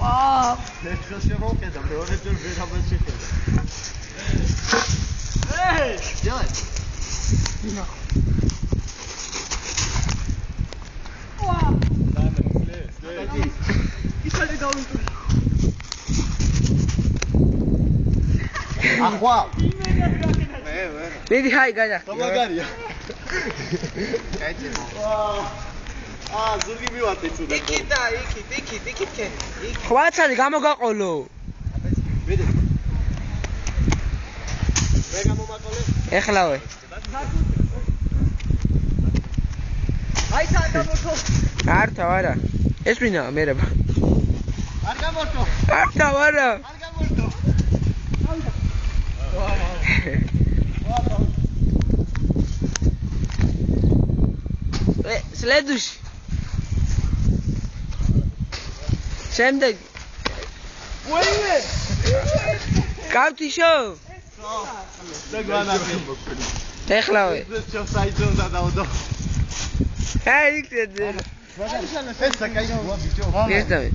ვაა ერთხელ შემოვხედა მეორეჯერ ვეღარ შეხედა ჯაი ნა ისალე დავინტუ ახვა მიდი ჰაი გადა გამაგარია ზურგი მივატე ცუდა იქით და იქით ქენი ხვაცარი გამოგაყოლო მიდი მე გამომაყოლე ეხლავე აი თან გამორთო ართა არა ეს მინაა მერება არ გამორთო ართა არა არ გამორთო следующий შემდეგ ვეინე გავთიშო დაგვანაკე ეხლავე ეს საიძონდა დავდო ჰაი იქ ეს საკაი ბიჭო ეს დავე